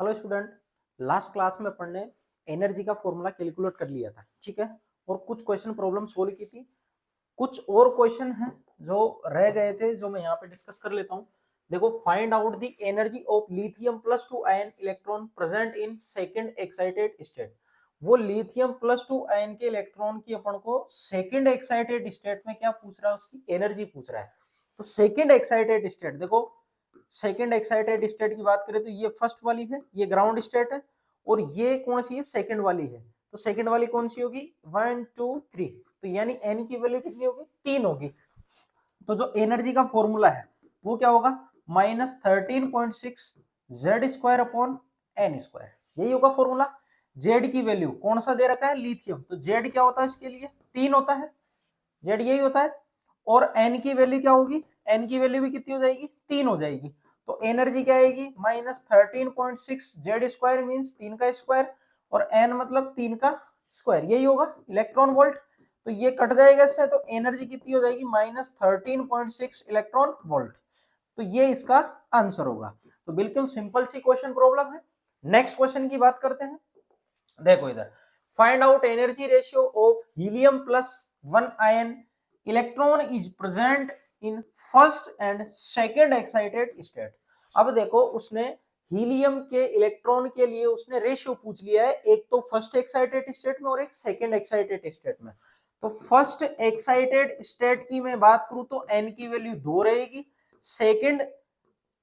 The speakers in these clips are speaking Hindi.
हेलो स्टूडेंट, लास्ट क्लास में अपन ने एनर्जी का फॉर्मूला कैलकुलेट कर लिया था, ठीक है। और कुछ क्वेश्चन प्रॉब्लम सोल्व की थी। कुछ और क्वेश्चन हैं जो रह गए थे, जो मैं यहाँ पे डिस्कस कर लेता हूँ। देखो, find out the energy of lithium plus 2 ion electron present in second excited state. वो लिथियम प्लस 2 आयन के इलेक्ट्रॉन की अपन को सेकंड एक्साइटेड स्टेट में क्या पूछ रहा है, उसकी एनर्जी पूछ रहा है। तो सेकंड एक्साइटेड स्टेट, देखो सेकंड एक्साइटेड स्टेट की बात करें तो ये फर्स्ट वाली है, ये ग्राउंड स्टेट है। और ये कौन सी है, सेकंड वाली है। तो सेकंड वाली कौन सी होगी, 1 2 3। तो यानी एन की वैल्यू कितनी होगी, 3 होगी। तो जो एनर्जी का फॉर्मूला है वो क्या होगा, -13.6 Z square upon n square, यही होगा फॉर्मूला। जेड की वैल्यू कौन सा दे रखा है, लिथियम, तो जेड क्या होता है इसके लिए, 3 होता है, जेड यही होता है। और एन की वैल्यू क्या होगी, एन की वैल्यू भी कितनी हो जाएगी, 3 हो जाएगी। तो एनर्जी क्या आएगी, -13.6 जेड स्क्वायर मीन्स 3 का स्क्वायर, और एन मतलब 3 का स्क्वायर, यही होगा इलेक्ट्रॉन वोल्ट। तो ये कट जाएगा इससे, तो एनर्जी कितनी हो जाएगी, -13.6 इलेक्ट्रॉन वोल्ट। तो ये इसका आंसर होगा। तो बिल्कुल सिंपल सी क्वेश्चन प्रॉब्लम है। नेक्स्ट क्वेश्चन की बात करते हैं। देखो इधर, find out energy ratio of helium plus 1 ion electron is present in first and second excited state. अब देखो, उसने हीलियम के इलेक्ट्रॉन के लिए उसने रेशियो पूछ लिया है, एक तो फर्स्ट एक्साइटेड स्टेट में और एक सेकेंड एक्साइटेड स्टेट में। तो फर्स्ट एक्साइटेड स्टेट की मैं बात करूं तो एन की वैल्यू 2 रहेगी। सेकेंड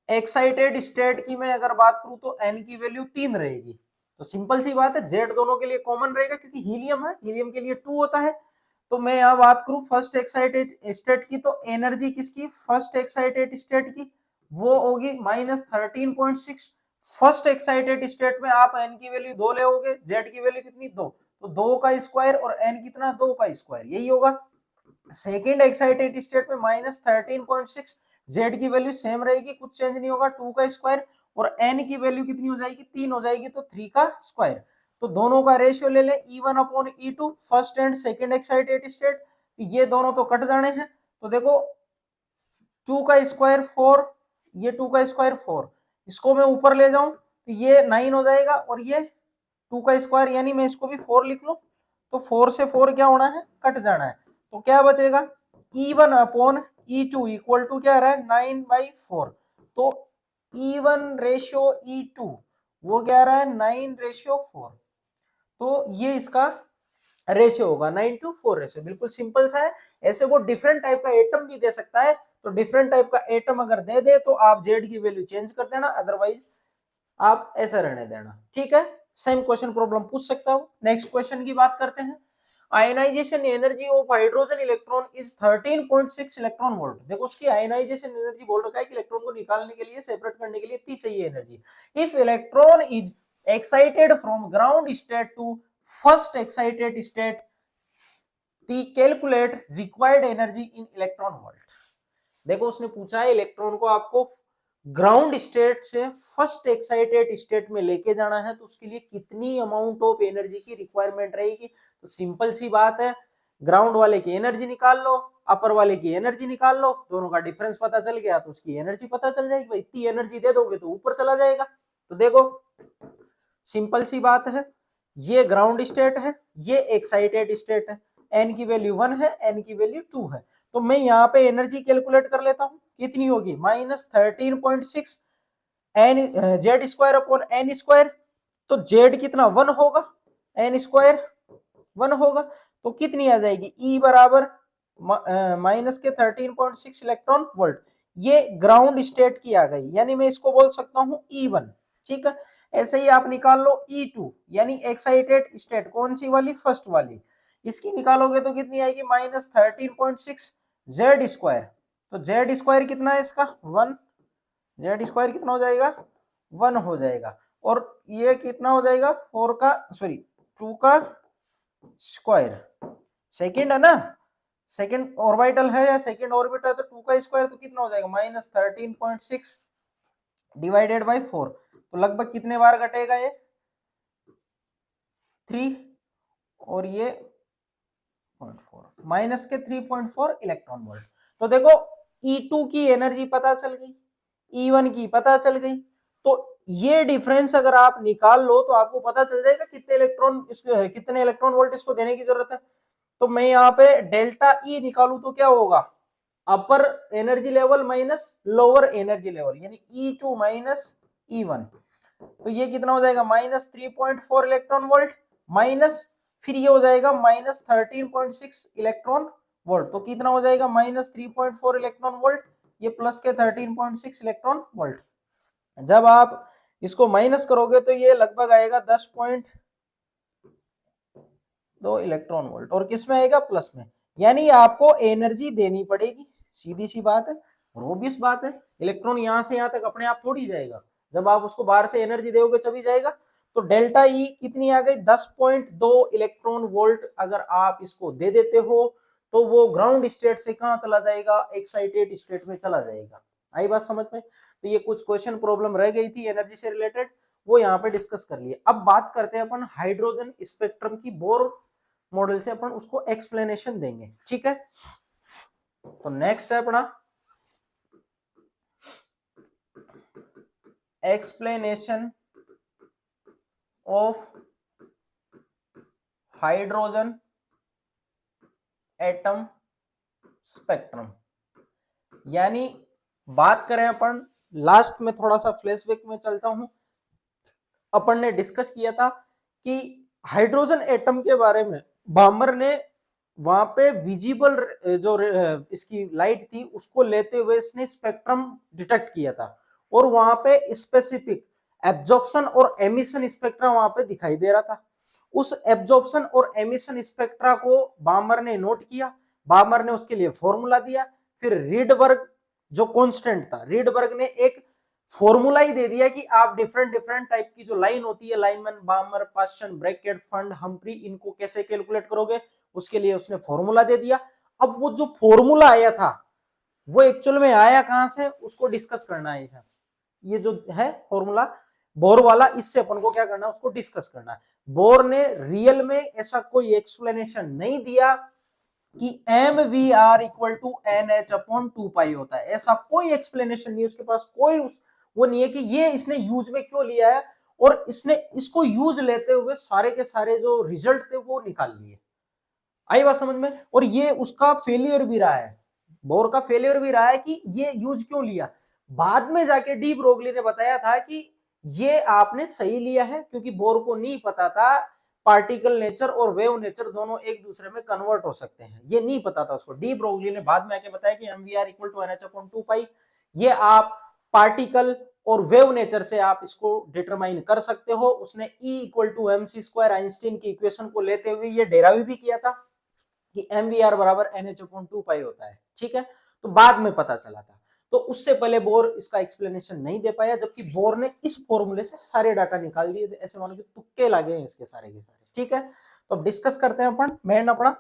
एक्साइटेड स्टेट की मैं अगर बात करूं तो एन की वैल्यू 3 रहेगी। तो सिंपल सी बात है, जेड दोनों के लिए कॉमन रहेगा क्योंकि हीलियम है, हीलियम के लिए 2 होता है। तो मैं यहां बात करूं फर्स्ट एक्साइटेड स्टेट की, तो एनर्जी किसकी, फर्स्ट एक्साइटेड स्टेट की, वो होगी -13.6। फर्स्ट एक्साइटेड स्टेट में आप एन की वैल्यू 2 ले, जेड की वैल्यू कितनी, 2, तो 2 का स्क्वायर और एन कितना, 2 का स्क्वायर, यही होगा। सेकेंड एक्साइटेड स्टेट में -13.6, जेड की वैल्यू सेम रहेगी, कुछ चेंज नहीं होगा, 2 का स्क्वायर, और एन की वैल्यू कितनी हो जाएगी, 3 हो जाएगी, तो 3 का स्क्वायर। तो दोनों का रेशियो ले लें E1 upon E2, first and second excited state, ये दोनों तो कट जाने हैं। तो देखो 2 का स्क्वायर 4, ये 2 का स्क्वायर 4, इसको मैं ऊपर ले जाऊं तो ये 9 हो जाएगा, और ये 2 का स्क्वायर, यानी मैं इसको भी 4 लिख लूं, तो 4 से 4 क्या होना है, कट जाना है। तो क्या बचेगा, E1 upon E2 equal to क्या आ रहा है, 9/4। तो E1 रेशियो E2 वो क्या आ रहा है, 9/4। तो ये इसका रेशियो होगा, 9:4 रेशियो, बिल्कुल सिंपल सा है। ऐसे वो डिफरेंट टाइप का एटम भी दे सकता है, तो डिफरेंट टाइप का एटम अगर दे दे तो आप जेड की वैल्यू चेंज कर देना, अदरवाइज आप ऐसा रहने देना, ठीक है। सेम क्वेश्चन प्रॉब्लम पूछ सकता हूं। नेक्स्ट क्वेश्चन की बात करते हैं। Ionization energy of hydrogen electron is 13.6 electron volt. देखो उसकी आयनाइजेशन एनर्जी बोल रखा है कि इलेक्ट्रॉन को निकालने के लिए, सेपरेट करने के लिए इतनी चाहिए energy. If electron is excited from ground state to first excited state, the calculate required energy in electron volt. देखो उसने पूछा है इलेक्ट्रॉन को आपको ग्राउंड स्टेट से फर्स्ट एक्साइटेड स्टेट में लेके जाना है, तो उसके लिए कितनी अमाउंट ऑफ एनर्जी की रिक्वायरमेंट रहेगी। तो सिंपल सी बात है, ग्राउंड वाले की एनर्जी निकाल लो, अपर वाले की एनर्जी निकाल लो, दोनों का डिफरेंस पता चल गया तो उसकी एनर्जी पता चल जाएगी। भाई इतनी एनर्जी दे दोगे तो ऊपर चला जाएगा। तो देखो सिंपल सी बात है, ये ग्राउंड स्टेट है, ये एक्साइटेड स्टेट है, एन की वैल्यू 1 है, एन की वैल्यू 2 है। तो मैं यहाँ पे एनर्जी कैलकुलेट कर लेता हूँ, कितनी होगी, -13.6 n Z square upon n square. तो जेड कितना, 1 होगा, एन स्क्वायर 1 होगा, तो कितनी आ जाएगी, ई बराबर माइनस के 13.6 इलेक्ट्रॉन वोल्ट। ये ग्राउंड स्टेट की आ गई, यानी मैं इसको बोल सकता हूँ E1, ठीक है। ऐसे ही आप निकाल लो E2, यानी एक्साइटेड स्टेट कौन सी वाली, फर्स्ट वाली, इसकी निकालोगे तो कितनी आएगी, -13.6 जेड स्क्वायर। तो जेड स्क्वायर कितना है इसका, 1, जेड स्क्वायर कितना हो जाएगा, 1 हो जाएगा, और ये कितना हो जाएगा, 4 का सॉरी 2 का स्क्वायर, सेकेंड है ना, सेकेंड ऑर्बिटल है या सेकेंड ऑर्बिटल है, तो 2 का स्क्वायर तो कितना हो जाएगा, -13.6 डिवाइडेड बाई 4। तो लगभग कितने बार घटेगा ये, 3, और ये 0.4, माइनस के 3.4 इलेक्ट्रॉन वोल्ट। तो देखो E2 की एनर्जी पता चल गई, E1 की पता चल गई, तो ये डिफरेंस अगर आप निकाल लो तो आपको पता चल जाएगा कितने इलेक्ट्रॉन इसको है, कितने इलेक्ट्रॉन वोल्ट इसको देने की जरूरत है। तो मैं यहाँ पे डेल्टा ई निकालू तो क्या होगा, upper energy level minus lower energy level, यानी E2 माइनस E1। तो ये कितना हो जाएगा, माइनस 3.4 इलेक्ट्रॉन वोल्ट, माइनस फिर ये हो जाएगा माइनस 13.6 इलेक्ट्रॉन वोल्ट। तो कितना हो जाएगा, माइनस 3.4 इलेक्ट्रॉन वोल्ट, ये प्लस के 13.6 इलेक्ट्रॉन वोल्ट। जब आप इसको माइनस करोगे तो ये लगभग आएगा 10.2 इलेक्ट्रॉन वोल्ट, और किस में आएगा, प्लस में। यानी आपको एनर्जी देनी पड़ेगी, सीधी सी बात है और ऑब्वियस बात है। इलेक्ट्रॉन यहां से यहां तक अपने आप थोड़ी जाएगा, जब आप उसको बाहर से एनर्जी दोगे तभी जाएगा। तो डेल्टा ई कितनी आ गई, 10.2 इलेक्ट्रॉन वोल्ट अगर आप इसको दे देते हो तो वो ग्राउंड स्टेट से कहां चला जाएगा, एक्साइटेड स्टेट में चला जाएगा। आई बात समझ में। तो ये कुछ क्वेश्चन प्रॉब्लम रह गई थी एनर्जी से रिलेटेड, वो यहाँ पे डिस्कस कर लिए। अब बात करते हैं अपन हाइड्रोजन स्पेक्ट्रम की, बोर मॉडल से अपन उसको एक्सप्लेनेशन देंगे, ठीक है। तो नेक्स्ट है अपना explanation of hydrogen atom spectrum. यानी बात करें अपन, लास्ट में थोड़ा सा फ्लैशबैक में चलता हूं, अपन ने डिस्कस किया था कि हाइड्रोजन एटम के बारे में बामर ने वहां पे विजिबल जो इसकी लाइट थी उसको लेते हुए इसने स्पेक्ट्रम डिटेक्ट किया था, और वहां पे स्पेसिफिक एब्जॉर्प्शन और एमिशन स्पेक्ट्रा वहां पे दिखाई दे रहा था। उस एब्जॉर्प्शन और एमिशन स्पेक्ट्रा को बामर ने नोट किया, बामर ने उसके लिए फॉर्मूला दिया। फिर रीडबर्ग जो कांस्टेंट था, रीडबर्ग ने एक फॉर्मूला ही दे दिया कि आप डिफरेंट डिफरेंट टाइप की जो लाइन होती है, lineman, बामर, Paschen, bracket, fund, Humphry, इनको कैसे कैलकुलेट करोगे, उसके लिए उसने फॉर्मूला दे दिया। अब वो जो फॉर्मूला आया था वो एक्चुअल में आया कहां से, उसको डिस्कस करना है। ये जो है फॉर्मूला बोर वाला, इससे अपन को क्या करना है, उसको डिस्कस करना है। बोर ने रियल में ऐसा कोई एक्सप्लेनेशन नहीं दिया कि m v r equal to n h upon 2 pi होता है, ऐसा कोई एक्सप्लेनेशन नहीं है उसके पास। कोई वो नहीं है कि ये इसने यूज में क्यों लिया है, और इसने इसको यूज लेते हुए सारे के सारे जो रिजल्ट थे वो निकाल लिए। आई बात समझ में। और ये उसका फेलियर भी रहा है, बोर का फेलियर भी रहा है कि ये यूज क्यों लिया। बाद में जाके डी ब्रोगली ने बताया था कि ये आपने सही लिया है, क्योंकि बोर को नहीं पता था पार्टिकल नेचर और वेव नेचर दोनों एक दूसरे में कन्वर्ट हो सकते हैं, ये नहीं पता था उसको। डी ब्रोगली ने बाद में आके बताया कि mvr equal to NH upon 2 pi, ये आप पार्टिकल और वेव नेचर से आप इसको डिटरमाइन कर सकते हो। उसने E equal to mc square Einstein की इक्वेशन को लेते हुए ये डेराइव भी किया था कि mvr बराबर NH अपॉन 2 पाई होता है, ठीक है। तो बाद में पता चला था, तो उससे पहले बोर इसका एक्सप्लेनेशन नहीं दे पाया, जबकि बोर ने इस फॉर्मूले से सारे डाटा निकाल दिए थे, ऐसे मानो कि तुक्के लगे हैं इसके सारे के सारे, ठीक है। तो अब डिस्कस करते हैं अपन मेन अपना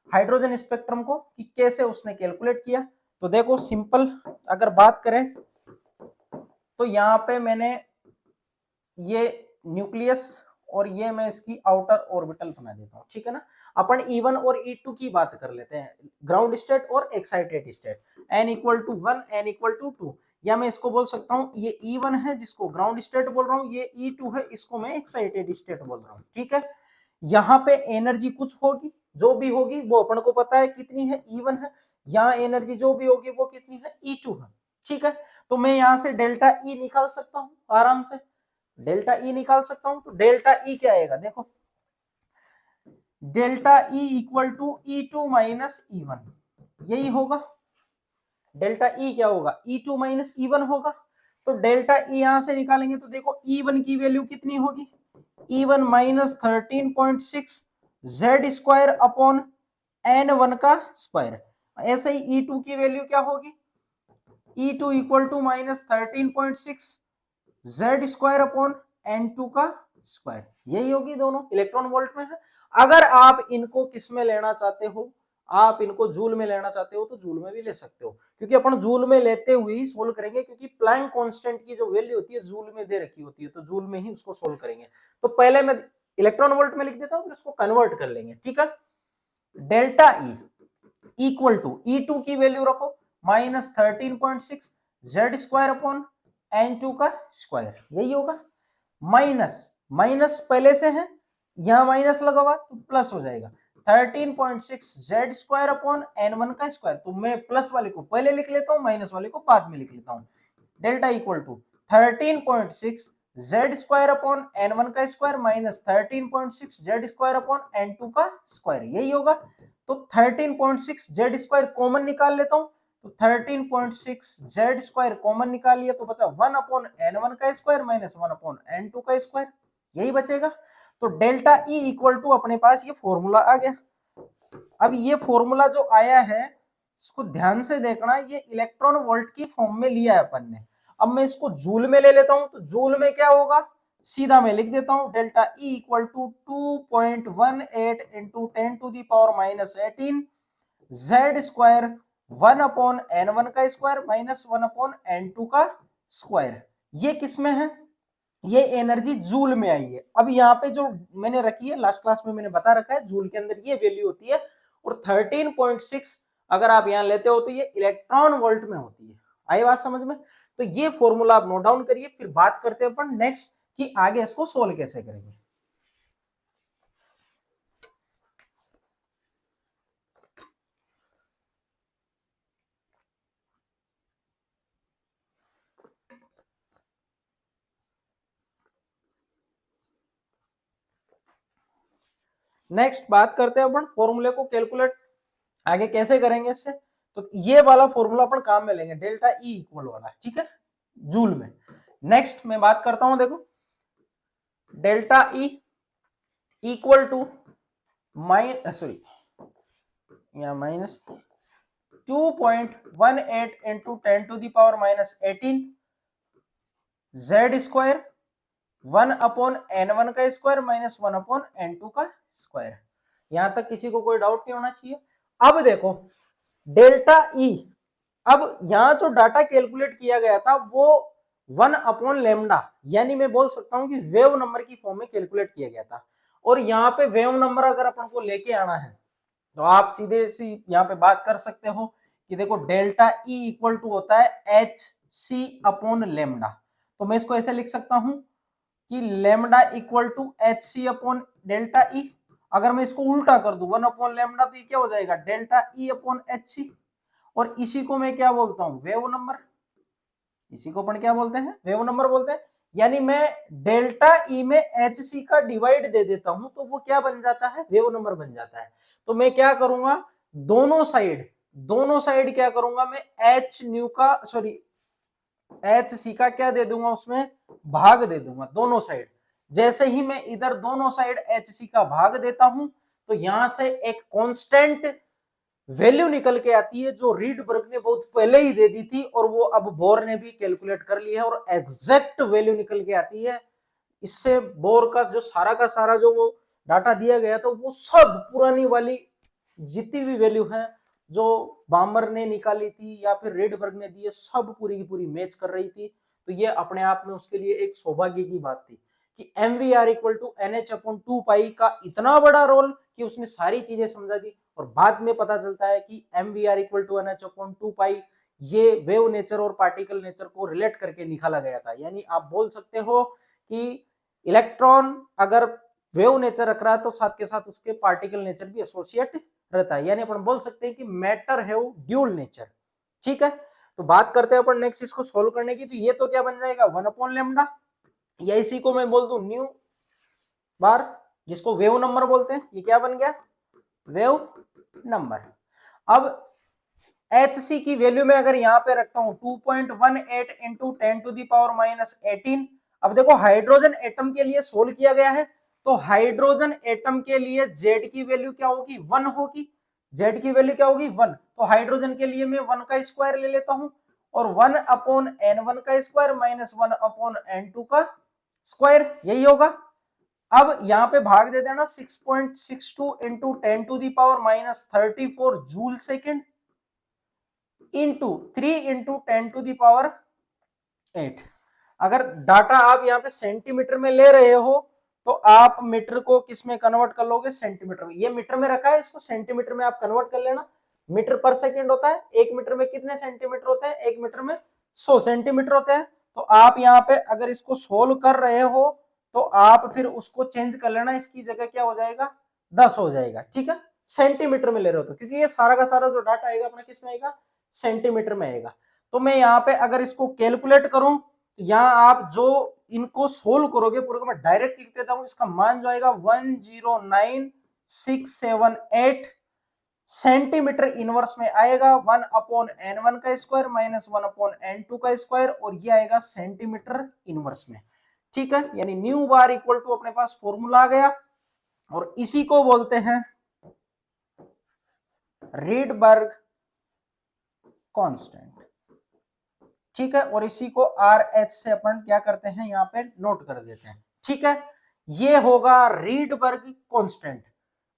हाइड्रोजन स्पेक्ट्रम को कि कैसे उसने कैलकुलेट किया। तो देखो सिंपल अगर बात करें तो यहाँ पे मैंने ये न्यूक्लियस और ये मैं इसकी आउटर ऑर्बिटल बना देता हूँ, ठीक है ना। अपन E1 और E2 की बात कर लेते हैं, ग्राउंड स्टेट और excited state. n equal to 1, n equal to 2, या मैं इसको बोल सकता हूँ ये E1 है जिसको ग्राउंड स्टेट बोल रहा हूँ, ये E2 है इसको मैं एक्साइटेड स्टेट बोल रहा हूँ, ठीक है। यहाँ पे एनर्जी कुछ होगी, जो भी होगी वो अपन को पता है कितनी है, E1 है। यहाँ एनर्जी जो भी होगी वो कितनी है, E2 है, ठीक है। तो मैं यहाँ से डेल्टा E निकाल सकता हूँ आराम से, डेल्टा ई निकाल सकता हूं। तो डेल्टा ई क्या आएगा, देखो delta E equal to E2 minus E1, यही होगा। डेल्टा ई क्या होगा, E2 माइनस E1 होगा। तो डेल्टा ई यहां से निकालेंगे तो देखो E1 की वैल्यू कितनी होगी, E1 minus 13.6 Z square upon N1 का स्क्वायर। ऐसे ही E2 की वैल्यू क्या होगी, E2 equal to minus 13.6 Z square upon N2 का स्क्वायर, यही होगी, दोनों इलेक्ट्रॉन वोल्ट में है। अगर आप इनको किस में लेना चाहते हो, आप इनको जूल में लेना चाहते हो तो जूल में भी ले सकते हो, क्योंकि अपन जूल में लेते हुए ही सोल्व करेंगे, क्योंकि प्लैंक कांस्टेंट की जो वैल्यू होती है जूल में दे रखी होती है, तो जूल में ही उसको सोल्व करेंगे। तो पहले मैं इलेक्ट्रॉन वोल्ट में लिख देता हूं, फिर उसको कन्वर्ट कर लेंगे, ठीक है। Delta E equal to E2 की वैल्यू रखो minus 13.6 Z square upon n2 का स्क्वायर, यही होगा। माइनस माइनस पहले से है, यहां माइनस लगा हुआ तो प्लस हो जाएगा 13.6 जेड स्क्वायर अपॉन n1 का स्क्वायर। तो मैं प्लस वाले को पहले लिख लेता हूं, माइनस वाले को बाद में लिख लेता हूं। Delta equal to 13.6 Z square upon n1 का square minus 13.6 Z square upon n2 का स्क्वायर, यही होगा। तो 13.6 जेड स्क्वायर कॉमन निकाल लेता हूं, तो 13.6 जेड स्क्वायर कॉमन निकाल लिया तो बचा 1 अपॉन n1 का स्क्वायर माइनस 1 अपॉन n2 का स्क्वायर, यही बचेगा। तो डेल्टा ई इक्वल टू अपने पास ये फॉर्मूला आ गया। अब ये फॉर्मूला जो आया है इसको ध्यान से देखना, ये इलेक्ट्रॉन वोल्ट की फॉर्म में लिया है अपन ने। अब मैं इसको जूल में ले लेता हूं, तो जूल में क्या होगा, सीधा मैं लिख देता हूं delta E equal to 2.18 into 10 to the power minus 18 Z square 1 upon n1 का स्क्वायर माइनस 1 अपॉन n2 का स्क्वायर। ये किस में है, ये एनर्जी जूल में आई है। अब यहाँ पे जो मैंने रखी है, लास्ट क्लास में मैंने बता रखा है, जूल के अंदर ये वैल्यू होती है। और 13.6 अगर आप यहाँ लेते हो तो ये इलेक्ट्रॉन वोल्ट में होती है। आई बात समझ में? तो ये फॉर्मूला आप नोट डाउन करिए, फिर बात करते हैं अपन नेक्स्ट कि आगे इसको सोल्व कैसे करेंगे। नेक्स्ट बात करते हैं अपन फॉर्मूले को कैलकुलेट आगे कैसे करेंगे इससे। तो ये वाला फॉर्मूला अपन काम में लेंगे, डेल्टा ई इक्वल वाला, ठीक है, जूल में। नेक्स्ट मैं बात करता हूं, देखो delta E equal to minus 2.18 into 10 to the power minus 18 Z square 1 upon n1 का स्क्वायर माइनस 1 अपॉन n2 का स्क्वायर। यहां तक किसी को कोई डाउट नहीं होना चाहिए। अब देखो डेल्टा ई, अब यहां जो डाटा कैलकुलेट किया गया था वो 1 अपॉन लेमडा, यानी मैं बोल सकता हूं कि वेव नंबर की फॉर्म में कैलकुलेट किया गया था। और यहाँ पे वेव नंबर अगर अपन को लेके आना है तो आप सीधे सी यहाँ पे बात कर सकते हो कि देखो डेल्टा ई इक्वल टू होता है एच सी अपॉन लेमडा। तो मैं इसको ऐसे लिख सकता हूं कि lambda equal to h c upon delta E. अगर मैं इसको उल्टा कर दूं 1 अपॉन लेमडा तो ये क्या हो जाएगा, delta E upon h c. और इसी को मैं क्या बोलता हूं, वेव नंबर। इसी को अपन क्या बोलते हैं, वेव नंबर बोलते हैं। यानी मैं डेल्टा ई में एच सी का डिवाइड दे देता हूं तो वो क्या बन जाता है, वेव नंबर बन जाता है। तो मैं क्या करूंगा, दोनों साइड क्या करूंगा मैं, एच न्यू का सॉरी एच सी का क्या दे दूंगा, उसमें भाग दे दूंगा दोनों साइड। जैसे ही मैं इधर दोनों साइड एच सी का भाग देता हूं तो यहां से एक कांस्टेंट वैल्यू निकल के आती है जो रीडबर्ग ने बहुत पहले ही दे दी थी और वो अब बोर ने भी कैलकुलेट कर ली है और एग्जैक्ट वैल्यू निकल के आती है। इससे बोर का जो सारा जो वो डाटा दिया गया था वो सब पुरानी वाली जितनी भी वैल्यू है जो बामर ने निकाली थी या फिर रीडबर्ग ने दी है, सब पूरी की पूरी मैच कर रही थी। तो ये अपने आप में उसके लिए एक सौभाग्य की बात थी कि MVR equal to NH upon 2 pi का इतना बड़ा रोल कि उसने सारी चीजें समझा दी। और बाद में पता चलता है कि MVR equal to NH upon 2 pi ये वेव नेचर और पार्टिकल नेचर को रिलेट करके निकाला गया था। यानी आप बोल सकते हो कि इलेक्ट्रॉन अगर वेव नेचर रख रहा है तो साथ के साथ उसके पार्टिकल नेचर भी एसोसिएट रहता है। यानी अपन बोल सकते हैं कि मैटर है वो ड्यूल नेचर, ठीक है। तो बात करते हैं अपन नेक्स्ट इसको सोल्व करने की। तो ये तो क्या बन जाएगा 1 अपॉन लेमडा, या इसी को मैं बोल दूं न्यू बार जिसको वेव नंबर बोलते हैं, ये क्या बन गया, वेव नंबर। अब एच सी की वैल्यू में अगर यहां पे रखता हूं 2.18 into 10 to the power minus 18। अब देखो हाइड्रोजन एटम के लिए सोल्व किया गया है तो हाइड्रोजन एटम के लिए जेड की वैल्यू क्या होगी, 1 होगी। जेड की वैल्यू क्या होगी, 1। तो हाइड्रोजन के लिए मैं 1 का स्क्वायर ले लेता हूं और 1 अपॉन n1 का स्क्वायर माइनस 1 अपॉन n2 का स्क्वायर, यही होगा। अब यहां पे भाग दे देना 6.62 into 10 to the power minus 34 joule second into 3 into 10 to the power 8। अगर डाटा आप यहाँ पे सेंटीमीटर में ले रहे हो तो आप मीटर को किस में कन्वर्ट कर लोगे, सेंटीमीटर में। ये मीटर में रखा है, इसको सेंटीमीटर में आप कन्वर्ट कर लेना। मीटर पर सेकंड होता है, 1 मीटर में कितने सेंटीमीटर होते हैं, 1 मीटर में 100 सेंटीमीटर होते हैं। तो आप यहाँ पे अगर इसको सोल्व कर रहे हो तो आप फिर उसको चेंज कर लेना, इसकी जगह क्या हो जाएगा 10 हो जाएगा, ठीक है। सेंटीमीटर में ले रहे हो तो, क्योंकि ये सारा का सारा जो डाटा आएगा अपना किस में आएगा, सेंटीमीटर में आएगा। तो मैं यहाँ पे अगर इसको कैलकुलेट करूं तो यहाँ आप जो इनको सोल्व करोगे पूरे को मैं डायरेक्ट लिख देता हूं, इसका मान जो आएगा 109678 सेंटीमीटर इनवर्स में आएगा। 1/n1 का स्क्वायर माइनस 1/n2 का स्क्वायर, और ये आएगा सेंटीमीटर इनवर्स में, ठीक है। यानी न्यू बार इक्वल टू अपने पास फॉर्मूला आ गया, और इसी को बोलते हैं रीडबर्ग कांस्टेंट, ठीक है। और इसी को RH से अपन क्या करते हैं यहाँ पे नोट कर देते हैं, ठीक है। ये होगा रीडबर्ग कांस्टेंट,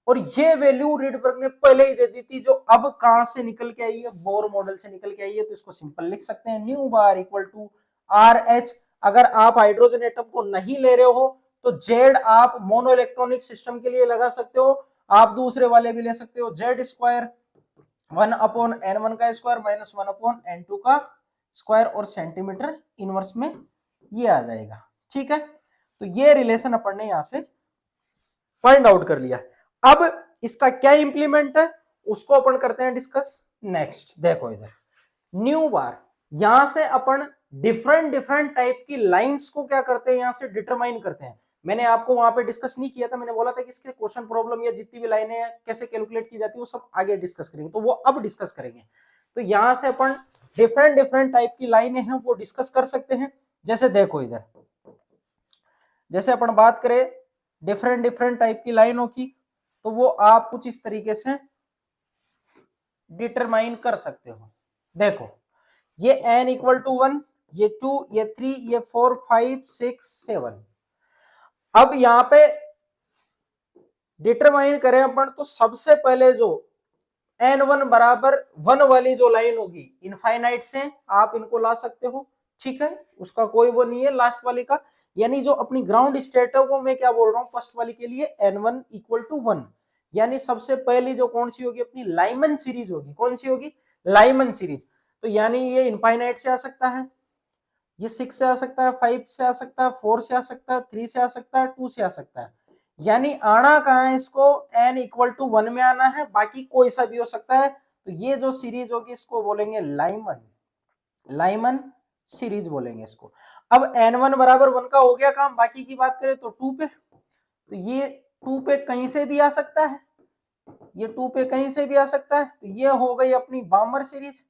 और ये वैल्यू रीडबर्ग ने पहले ही दे दी थी, जो अब कहां से निकल के आई है, बोर मॉडल से निकल के आई है। तो इसको सिंपल लिख सकते हैं nu bar equal to RH। अगर आप हाइड्रोजन एटम को नहीं ले रहे हो तो Z आप मोनो इलेक्ट्रॉनिक सिस्टम के लिए लगा सकते हो, आप दूसरे वाले भी ले सकते हो, Z स्क्वायर 1/n1 का स्क्वायर माइनस 1/n2 का स्क्वायर, और सेंटीमीटर इनवर्स में ये आ जाएगा, ठीक है। तो ये रिलेशन अपन ने यहां से फाइंड आउट कर लिया। अब इसका क्या इंप्लीमेंट है उसको अपन करते हैं डिस्कस नेक्स्ट। देखो इधर न्यू बार, यहां से अपन डिफरेंट टाइप की लाइंस को क्या करते हैं, यहां से डिटरमाइन करते हैं। मैंने आपको वहां पे डिस्कस नहीं किया था, मैंने बोला था कि इसके क्वेश्चन प्रॉब्लम या जितनी भी लाइनें हैं कैसे कैलकुलेट की जाती है वो सब आगे डिस्कस करेंगे, तो वो अब डिस्कस करेंगे। तो यहां से अपन डिफरेंट टाइप की लाइनें हैं वो डिस्कस कर सकते हैं। जैसे देखो इधर, जैसे अपन बात करें डिफरेंट टाइप की लाइनों की, तो वो आप कुछ इस तरीके से डिटरमाइन कर सकते हो। देखो ये n इक्वल टू 1, ये 2, ये 3, ये 4, 5, 6, 7। अब यहां पे डिटरमाइन करें अपन तो सबसे पहले जो n1 बराबर 1 वाली जो लाइन होगी इनफाइनाइट से आप इनको ला सकते हो, ठीक है। उसका कोई वो नहीं है लास्ट वाली का, यानी जो अपनी ग्राउंड स्टेट है वो मैं क्या बोल रहा हूं फर्स्ट वाली के लिए n1 इक्वल टू 1। यानी सबसे पहली जो कौन सी होगी अपनी लाइमन सीरीज होगी, कौन सी होगी लाइमन सीरीज। तो यानी ये इनफाइनाइट से आ सकता है, ये 6 से आ सकता है, 5 से आ सकता है, 4 से आ सकता है, 3 से आ सकता है, 2 से आ सकता है। यानी आना कहाँ है इसको n इक्वल टू 1 में आना है, बाकी कोई सा भी हो सकता है। तो ये जो सीरीज होगी इसको बोलेंगे लाइमन सीरीज बोलेंगे इसको। अब n1 बराबर 1 का हो गया काम, बाकी की बात करें तो 2 पे, तो ये 2 पे कहीं से भी आ सकता है, ये 2 पे कहीं से भी आ सकता है। तो ये हो गई अपनी बामर सीरीज,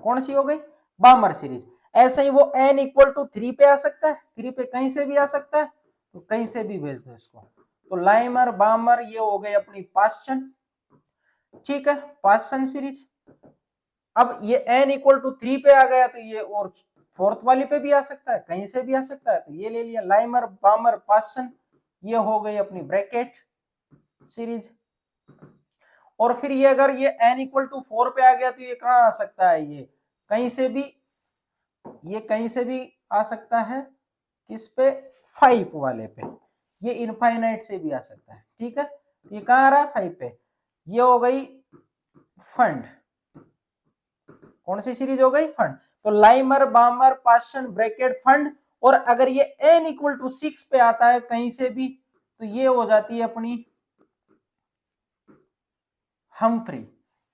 कौन सी हो गई बामर सीरीज। ऐसे ही वो n इक्वल टू 3 पे आ सकता है, 3 पे कहीं से भी आ सकता है, तो कहीं से भी भेज दो इसको। तो लाइमर बामर ये हो गई अपनी पास्चन, ठीक है, पास्चन सीरीज। अब ये n इक्वल टू 3 पे आ गया तो ये और फोर्थ वाली पे भी आ सकता है, कहीं से भी आ सकता है, तो ये ले लिया लाइमर बामर पास्चन, ये हो गई अपनी ब्रैकेट सीरीज। और फिर ये अगर ये n इक्वल टू 4 पे आ गया तो ये कहाँ आ सकता है, ये कहीं से भी, ये कहीं से भी आ सकता है, किस पे 5 वाले पे, ये इनफाइनाइट से भी आ सकता है, ठीक है। ये कहाँ आ रहा है 5 पे, ये हो गई फंड, कौन सी सीरीज हो गई फंड। तो लाइमर बामर पास्चन ब्रैकेट फंड। और अगर ये n इक्वल टू 6 पे आता है कहीं से भी तो ये हो जाती है अपनी हम्फ्री,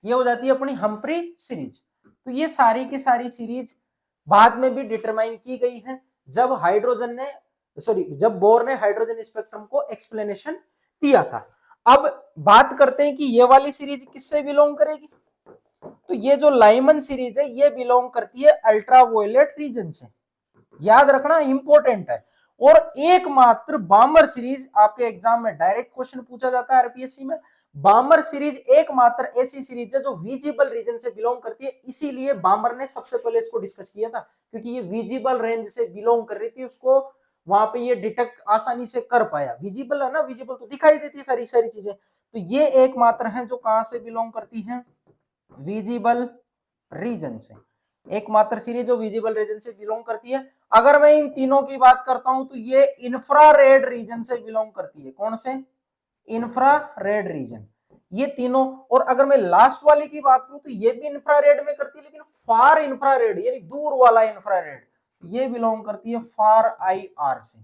ये हो जाती है अपनी हम्फ्री सीरीज। तो ये सारी की सारी सीरीज बाद में भी डिटरमाइन की गई है जब जब बोर ने हाइड्रोजन स्पेक्ट्रम को एक्सप्लेनेशन दिया था। अब बात करते हैं कि ये वाली सीरीज किससे बिलोंग करेगी। तो ये जो लाइमन सीरीज है ये बिलोंग करती है अल्ट्रावायलेट रीजन से, याद रखना इंपॉर्टेंट है। और एकमात्र बामर सीरीज आपके एग्जाम में डायरेक्ट क्वेश्चन पूछा जाता है आरपीएससी में, बामर सीरीज एकमात्र ऐसी सीरीज है जो विजिबल रीजन से बिलोंग करती है, इसीलिए बामर ने सबसे पहले इसको डिस्कस किया था, क्योंकि ये विजिबल रेंज से बिलोंग कर रही थी, उसको वहां पे ये डिटेक्ट आसानी से कर पाया। विजिबल है ना, विजिबल तो दिखाई देती है सारी सारी चीजें, तो ये एकमात्र है जो कहां से बिलोंग करती है विजिबल रीजन से, एकमात्र सीरीज जो विजिबल रीजन से बिलोंग करती है। अगर मैं इन तीनों की बात करता हूं तो ये इंफ्रारेड रीजन से बिलोंग करती है, कौन से इंफ्रारेड रीजन, ये तीनों। और अगर मैं लास्ट वाले की बात करूं तो ये भी इंफ्रारेड में करती है, लेकिन फार इंफ्रारेड यानी दूर वाला इंफ्रारेड, ये बिलोंग करती है फार आई आर से,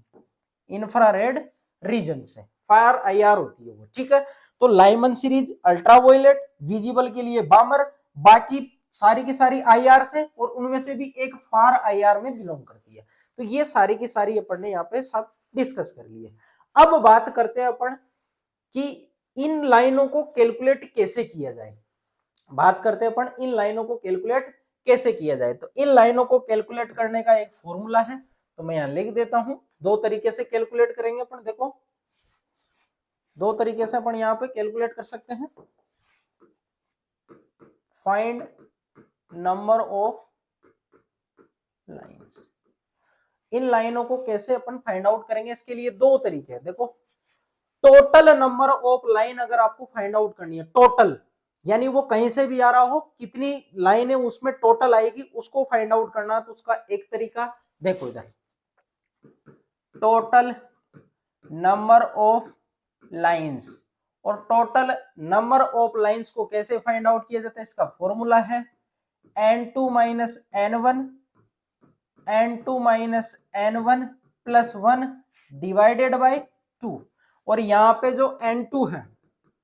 इंफ्रारेड रीजन से, फार आई आर होती है वो, ठीक है। तो लाइमन सीरीज अल्ट्रावायलेट, विजिबल के लिए बामर, बाकी सारी की सारी आई आर से, और उनमें से भी एक फार आई आर में बिलोंग करती है। तो ये सारी की सारी अपन ने यहाँ पे सब डिस्कस कर लिए। अब बात करते हैं अपन कि इन लाइनों को कैलकुलेट कैसे किया जाए। बात करते हैं अपन इन लाइनों को कैलकुलेट कैसे किया जाए। तो इन लाइनों को कैलकुलेट करने का एक फॉर्मूला है, तो मैं यहां लिख देता हूं। दो तरीके से कैलकुलेट करेंगे अपन, देखो दो तरीके से अपन यहां पे कैलकुलेट कर सकते हैं। फाइंड नंबर ऑफ लाइंस, इन लाइनों को कैसे अपन फाइंड आउट करेंगे, इसके लिए दो तरीके हैं। देखो टोटल नंबर ऑफ लाइन अगर आपको फाइंड आउट करनी है, टोटल यानी वो कहीं से भी आ रहा हो, कितनी लाइनें उसमें टोटल आएगी उसको फाइंड आउट करना, तो उसका एक तरीका देखो इधर, टोटल नंबर ऑफ लाइंस। और टोटल नंबर ऑफ लाइंस को कैसे फाइंड आउट किया जाता है, इसका फॉर्मूला है n2 minus n1 n2 minus n1 plus 1 divided by 2। और यहां पे जो n2 है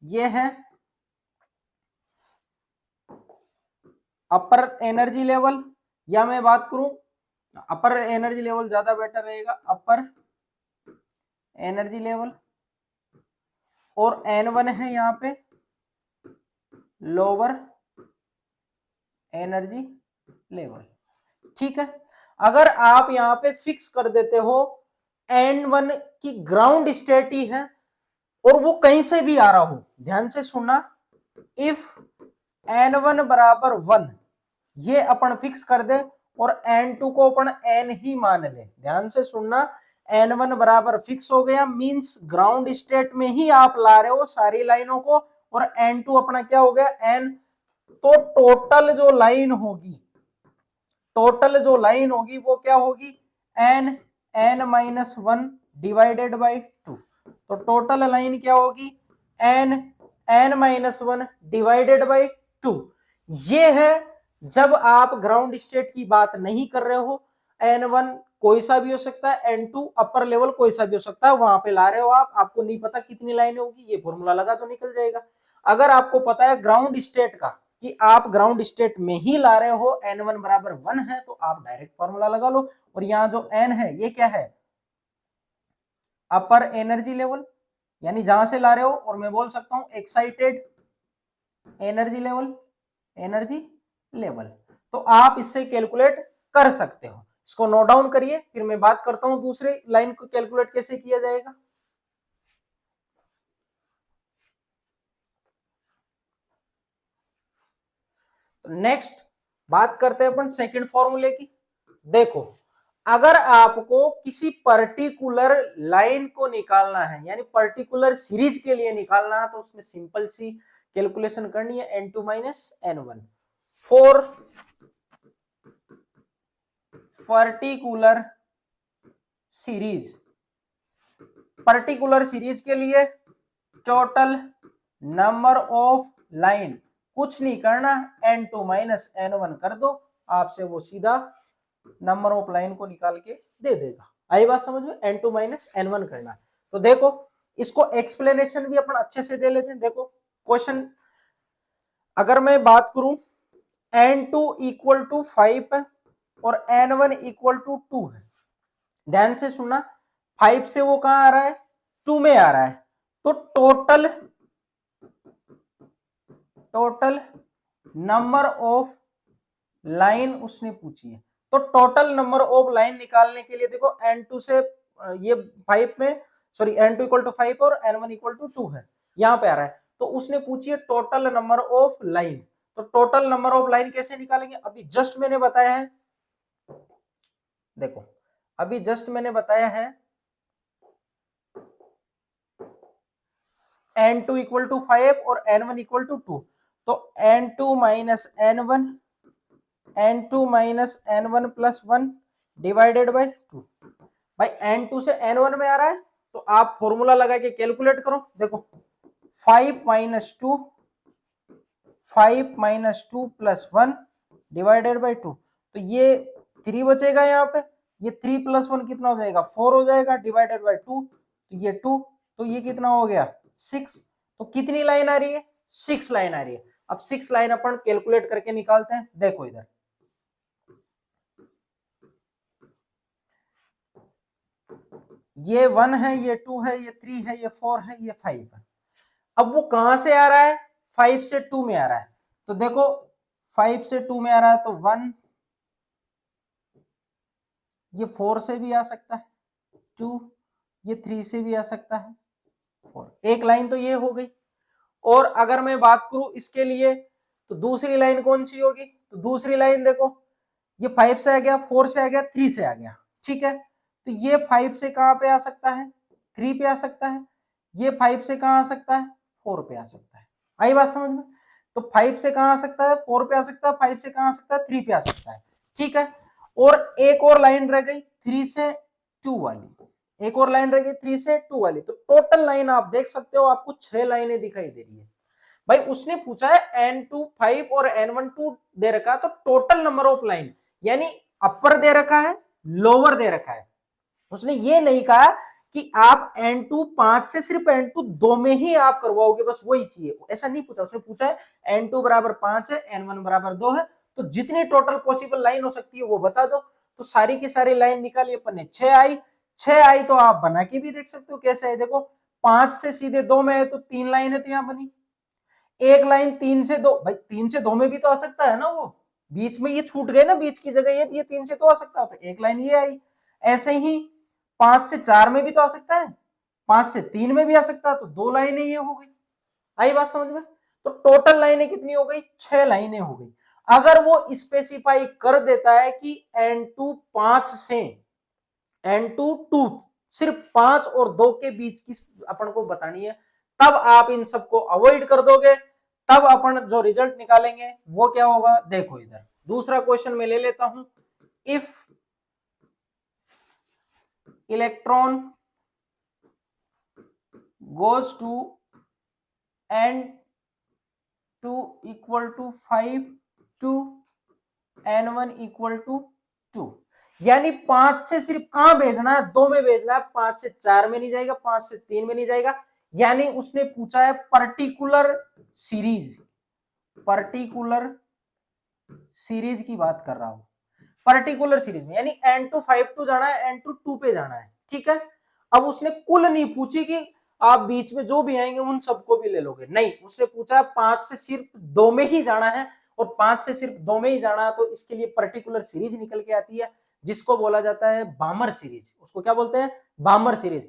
ये है अपर एनर्जी लेवल, या मैं बात करूं अपर एनर्जी लेवल ज्यादा बेटर रहेगा, अपर एनर्जी लेवल, और n1 है यहां पे लोअर एनर्जी लेवल, ठीक है। अगर आप यहां पे फिक्स कर देते हो n1 की ग्राउंड स्टेट ही है और वो कहीं से भी आ रहा हो, ध्यान से सुनना, इफ n1 बराबर 1 ये अपन फिक्स कर दे और n2 को अपन n ही मान ले, ध्यान से सुनना, n1 बराबर फिक्स हो गया, मींस ग्राउंड स्टेट में ही आप ला रहे हो सारी लाइनों को, और n2 अपना क्या हो गया n। तो टोटल जो लाइन होगी, टोटल जो लाइन होगी वो क्या होगी n माइनस 1 डिवाइडेड बाई 2। तो टोटल लाइन क्या होगी n माइनस 1 डिवाइडेड बाई 2। ये है जब आप ग्राउंड स्टेट की बात नहीं कर रहे हो, n1 कोई सा भी हो सकता है, n2 अपर लेवल कोई सा भी हो सकता है, वहां पे ला रहे हो आप, आपको नहीं पता कितनी लाइनें होगी, ये फॉर्मूला लगा तो निकल जाएगा। अगर आपको पता है ग्राउंड स्टेट का कि आप ग्राउंड स्टेट में ही ला रहे हो, n1 बराबर 1 है, तो आप डायरेक्ट फॉर्मूला लगा लो। और यहाँ जो n है ये क्या है अपर एनर्जी लेवल, यानी जहां से ला रहे हो, और मैं बोल सकता हूं excited energy level, energy level. तो आप इससे कैलकुलेट कर सकते हो, इसको नोट डाउन करिए, फिर मैं बात करता हूं दूसरे लाइन को कैलकुलेट कैसे किया जाएगा। नेक्स्ट बात करते हैं अपन सेकंड फॉर्मूले की। देखो अगर आपको किसी पर्टिकुलर लाइन को निकालना है, यानी पर्टिकुलर सीरीज के लिए निकालना है, तो उसमें सिंपल सी कैलकुलेशन करनी है n2 minus n1 for particular series. Particular series के लिए टोटल नंबर ऑफ लाइन कुछ नहीं करना, n2 माइनस n1 कर दो, आपसे वो सीधा नंबर ऑफ लाइन को निकाल के दे देगा। आई बात समझ में, n2 माइनस n1 करना। तो देखो इसको एक्सप्लेनेशन भी अपन अच्छे से दे लेते हैं। देखो क्वेश्चन अगर मैं बात करूं n2 इक्वल टू 5 है और n1 इक्वल टू 2 है, ध्यान से सुनना, 5 से वो कहां आ रहा है 2 में आ रहा है, तो टोटल नंबर ऑफ लाइन उसने पूछी है। तो टोटल नंबर ऑफ लाइन निकालने के लिए देखो n2 से ये 5 में सॉरी n2 इक्वल टू 5 और n1 इक्वल टू 2 है, यहां पे आ रहा है, तो उसने पूछी है टोटल नंबर ऑफ लाइन। तो टोटल नंबर ऑफ लाइन कैसे निकालेंगे, अभी जस्ट मैंने बताया है, देखो अभी जस्ट मैंने बताया है n2 इक्वल टू 5 और n1 इक्वल टू 2, तो n2 minus n1 n2 minus n1 plus 1 divided by 2। भाई n2 से n1 में आ रहा है, तो आप फॉर्मूला लगा के कैलकुलेट करो। देखो 5 माइनस 2 प्लस 1 डिवाइडेड बाई 2, तो ये 3 बचेगा यहाँ पे, ये 3 + 1 कितना हो जाएगा 4 हो जाएगा, डिवाइडेड बाय 2 तो ये 2, तो ये कितना हो गया 6। तो कितनी लाइन आ रही है 6 लाइन आ रही है। अब 6 लाइन अपन कैलकुलेट करके निकालते हैं। देखो इधर ये 1 है, ये 2 है, ये 3 है, ये 4 है, ये 5 है। अब वो कहां से आ रहा है 5 से 2 में आ रहा है। तो देखो 5 से 2 में आ रहा है तो 1, ये 4 से भी आ सकता है 2, ये 3 से भी आ सकता है 4। एक लाइन तो ये हो गई। और अगर मैं बात करूं इसके लिए तो दूसरी लाइन कौन सी होगी, तो दूसरी लाइन देखो ये 5 से आ गया, 4 से आ गया, 3 से आ गया, ठीक है। तो ये 5 से कहां पे आ सकता है 3 पे आ सकता है, ये 5 से कहां आ सकता है 4 पे आ सकता है। आई बात समझ में। तो 5 से कहां आ सकता है 4 पे आ सकता है, 5 से कहां आ सकता है 3 पे आ सकता है, ठीक है। और एक और लाइन रह गई 3 से 2 वाली, एक और लाइन रह गई 3 से 2 वाली। तो टोटल लाइन आप देख सकते हो आपको 6 लाइनें दिखाई दे रही है। भाई उसने पूछा है N2 5 और N1 2 दे रखा है, तो टोटल नंबर ऑफ लाइन यानी अपर दे रखा है लोअर दे रखा है। उसने ये नहीं कहा कि आप N2 5 से सिर्फ N2 2 में ही आप करवाओगे, बस वही चाहिए, ऐसा नहीं पूछा। उसने पूछा है N2 बराबर 5 है, N1 बराबर 2 है, तो जितनी टोटल पॉसिबल लाइन हो सकती है वो बता दो। तो सारी की सारी लाइन निकाली अपन ने, 6 आई। 6 आई तो आप बना के भी देख सकते हो कैसे है। देखो 5 से सीधे 2 में है तो 3 लाइन है, तो यहां बनी एक लाइन। 3 से 2, भाई 3 से 2 में भी तो आ सकता है ना, वो बीच में ये छूट गए ना, बीच की जगह ये 3 से तो आ सकता है, तो एक लाइन ये आई। ऐसे ही 5 से 4 में भी तो आ सकता है, 5 से 3 में भी आ सकता है, तो 2 लाइनें ये हो गई। आई बात समझ में। तो टोटल लाइनें कितनी हो गई 6 लाइनें हो गई। अगर वो स्पेसिफाई कर देता है कि N2 5 से N2 2 सिर्फ 5 और 2 के बीच की अपन को बतानी है, तब आप इन सबको अवॉइड कर दोगे, तब अपन जो रिजल्ट निकालेंगे वो क्या होगा। देखो इधर दूसरा क्वेश्चन में ले लेता हूं। If electron goes to N2 equal to 5 to N1 equal to 2, यानी 5 से सिर्फ कहां भेजना है 2 में भेजना है, 5 से 4 में नहीं जाएगा, 5 से 3 में नहीं जाएगा। यानी उसने पूछा है पर्टिकुलर सीरीज, पर्टिकुलर सीरीज की बात कर रहा हूं, पर्टिकुलर सीरीज में, यानी N2 5 टू जाना है, N2 2 पे जाना है, ठीक है। अब उसने कुल नहीं पूछी कि आप बीच में जो भी आएंगे उन सबको भी ले लोगे, नहीं, उसने पूछा 5 से सिर्फ 2 में ही जाना है, और 5 से सिर्फ 2 में ही जाना है, तो इसके लिए पर्टिकुलर सीरीज निकल के आती है, जिसको बोला जाता है बामर सीरीज। उसको क्या बोलते हैं बामर सीरीज।